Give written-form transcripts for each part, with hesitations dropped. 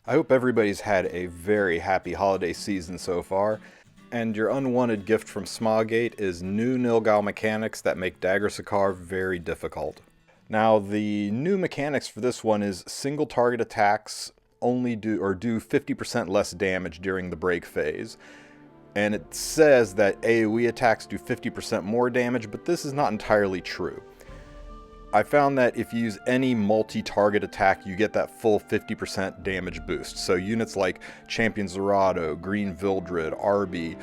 I hope everybody's had a very happy holiday season so far, and your unwanted gift from Smogate is new Nilgal mechanics that make Dagger Sicar very difficult. Now, the new mechanics for this one is single target attacks only do 50% less damage during the break phase. And it says that AoE attacks do 50% more damage, but this is not entirely true. I found that if you use any multi-target attack, you get that full 50% damage boost. So units like Champion Zerato, Green Vildred, Arby,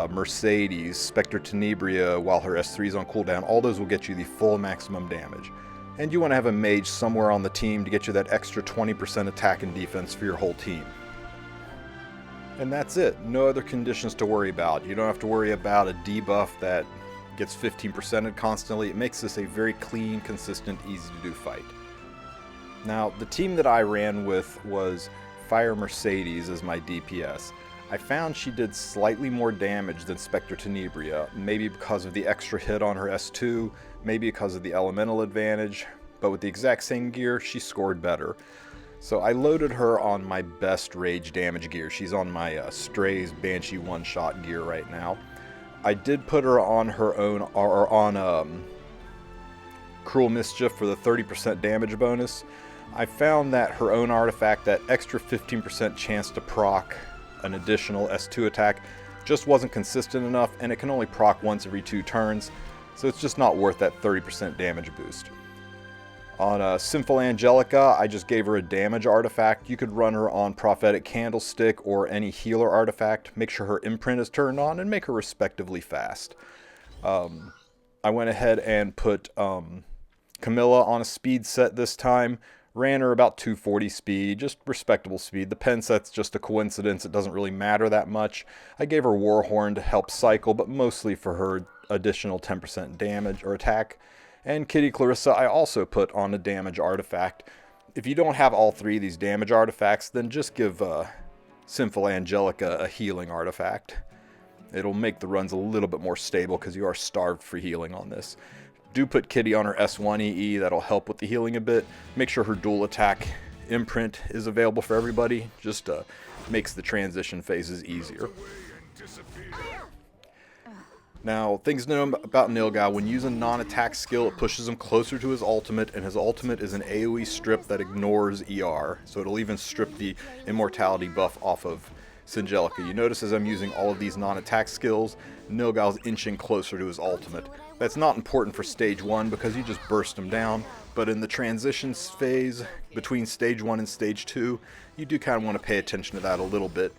Mercedes, Spectre Tenebria, while her S3 is on cooldown, all those will get you the full maximum damage. And you want to have a mage somewhere on the team to get you that extra 20% attack and defense for your whole team. And that's it. No other conditions to worry about. You don't have to worry about a debuff that gets 15%ed constantly. It makes this a very clean, consistent, easy to do fight. Now, the team that I ran with was Fire Mercedes as my DPS. I found she did slightly more damage than Spectre Tenebria, maybe because of the extra hit on her S2, maybe because of the elemental advantage, but with the exact same gear, she scored better. So I loaded her on my best rage damage gear. She's on my Strays Banshee one-shot gear right now. I did put her on her own, or on Cruel Mischief for the 30% damage bonus. I found that her own artifact, that extra 15% chance to proc an additional S2 attack, just wasn't consistent enough, and it can only proc once every 2 turns, so it's just not worth that 30% damage boost. On Sinful Angelica, I just gave her a damage artifact. You could run her on Prophetic Candlestick or any healer artifact. Make sure her imprint is turned on and make her respectively fast. I went ahead and put Camilla on a speed set this time. Ran her about 240 speed, just respectable speed. The pen set's just a coincidence. It doesn't really matter that much. I gave her Warhorn to help cycle, but mostly for her additional 10% damage or attack. And Kitty Clarissa I also put on a damage artifact. If you don't have all 3 of these damage artifacts, then just give Sinful Angelica a healing artifact. It'll make the runs a little bit more stable because you are starved for healing on this. Do put Kitty on her S1 EE, that'll help with the healing a bit. Make sure her dual attack imprint is available for everybody. Just makes the transition phases easier. Now, things to know about Nilgal: when you use a non-attack skill, it pushes him closer to his ultimate, and his ultimate is an AoE strip that ignores ER, so it'll even strip the immortality buff off of Singelica. You notice as I'm using all of these non-attack skills, Nilgal's inching closer to his ultimate. That's not important for stage 1 because you just burst him down, but in the transition phase between stage 1 and stage 2, you do kind of want to pay attention to that a little bit,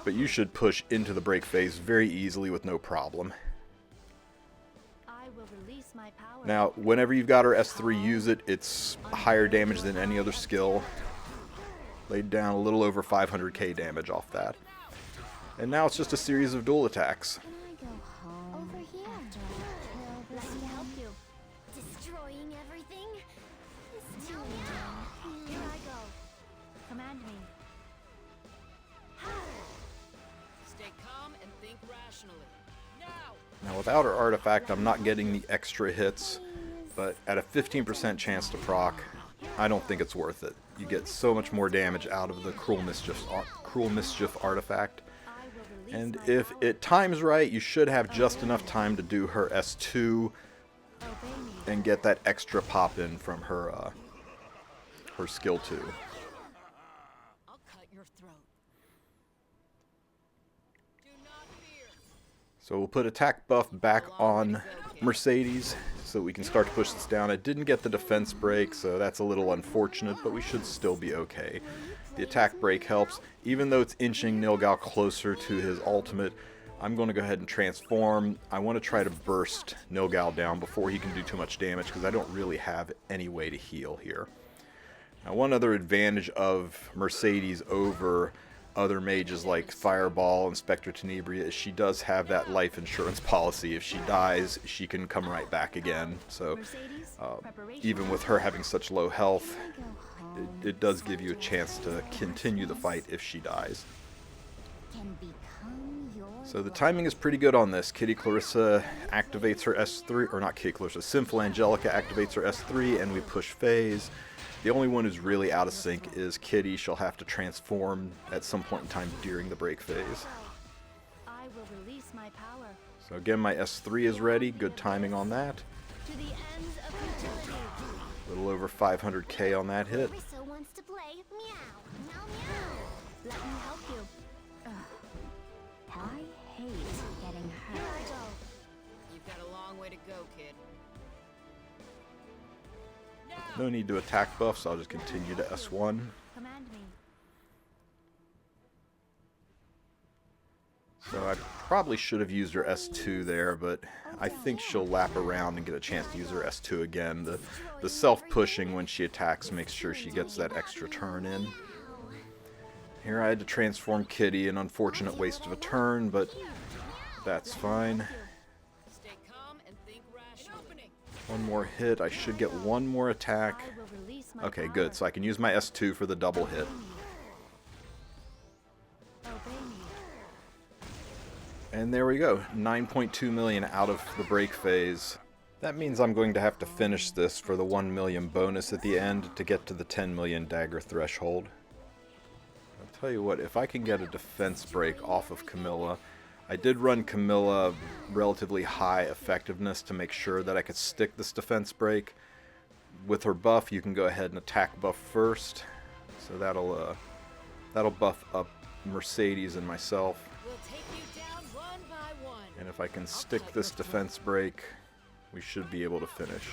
but you should push into the break phase very easily with no problem. Now, whenever you've got her S3, use it. It's higher damage than any other skill. Laid down a little over 500k damage off that. And now it's just a series of dual attacks. Now, without her artifact, I'm not getting the extra hits, but at a 15% chance to proc, I don't think it's worth it. You get so much more damage out of the Cruel Mischief artifact. And if it times right, you should have just enough time to do her S2 and get that extra pop in from her her skill 2. So we'll put attack buff back on Mercedes so we can start to push this down. I didn't get the defense break, so that's a little unfortunate, but we should still be okay. The attack break helps. Even though it's inching Nilgal closer to his ultimate, I'm going to go ahead and transform. I want to try to burst Nilgal down before he can do too much damage because I don't really have any way to heal here. Now, one other advantage of Mercedes over other mages like Fireball and Spectre Tenebria is she does have that life insurance policy. If she dies, she can come right back again. So even with her having such low health, it does give you a chance to continue the fight if she dies. So the timing is pretty good on this. Kitty Clarissa activates her S3, or not Kitty Clarissa, Sinful Angelica activates her S3, and we push phase. The only one who's really out of sync is Kitty. She'll have to transform at some point in time during the break phase. I will release my power. So again, my S3 is ready. Good timing on that. To the ends of utility. A little over 500k on that hit. Rissa wants to play. Meow. Meow meow. Let me help you. Ugh. I hate getting hurt. Here I go. You've got a long way to go, kid. No need to attack buff, so I'll just continue to S1. Command me. So I probably should have used her S2 there, but I think she'll lap around and get a chance to use her S2 again. The self-pushing when she attacks makes sure she gets that extra turn in. Here I had to transform Kitty, an unfortunate waste of a turn, but that's fine. Stay calm and think rationally. One more hit, I should get one more attack. I will release my Okay, power. good, so I can use my S2 for the double hit. Obey me. And there we go, 9.2 million out of the break phase. That means I'm going to have to finish this for the 1 million bonus at the end to get to the 10 million dagger threshold. I'll tell you what, if I can get a defense break off of Camilla, I did run Camilla relatively high effectiveness to make sure that I could stick this defense break. With her buff, you can go ahead and attack buff first, so that'll buff up Mercedes and myself. We'll take you down one by one. And if I can stick this defense break, we should be able to finish.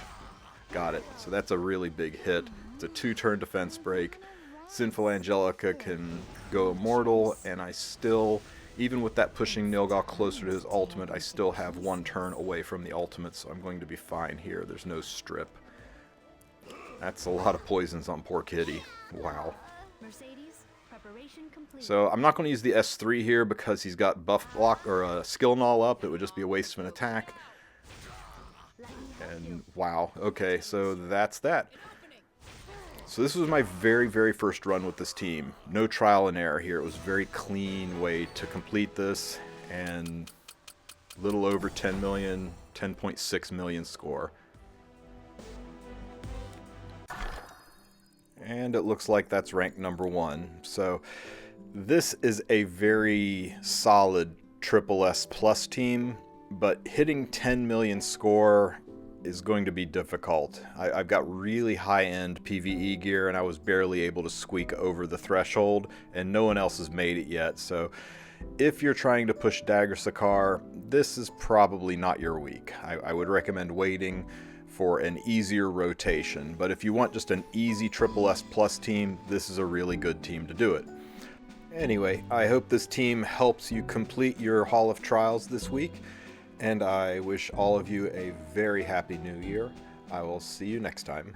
Got it. So that's a really big hit. It's a 2-turn defense break. Sinful Angelica can go immortal, and I still, even with that pushing Nilgal closer to his ultimate, I still have 1 turn away from the ultimate, so I'm going to be fine here. There's no strip. That's a lot of poisons on poor Kitty. Wow. Mercedes, preparation complete. So I'm not going to use the S3 here because he's got buff block or skill null up. It would just be a waste of an attack. And wow, okay, so that's that. So this was my very, very first run with this team. No trial and error here. It was a very clean way to complete this, and a little over 10 million, 10.6 million score. And it looks like that's ranked number 1. So this is a very solid triple S plus team, but hitting 10 million score is going to be difficult. I've got really high-end PvE gear, and I was barely able to squeak over the threshold, and no one else has made it yet. So if you're trying to push Dagger Sicar, this is probably not your week. I would recommend waiting for an easier rotation, but if you want just an easy triple S plus team, this is a really good team to do it. Anyway, I hope this team helps you complete your Hall of Trials this week, and I wish all of you a very happy new year. I will see you next time.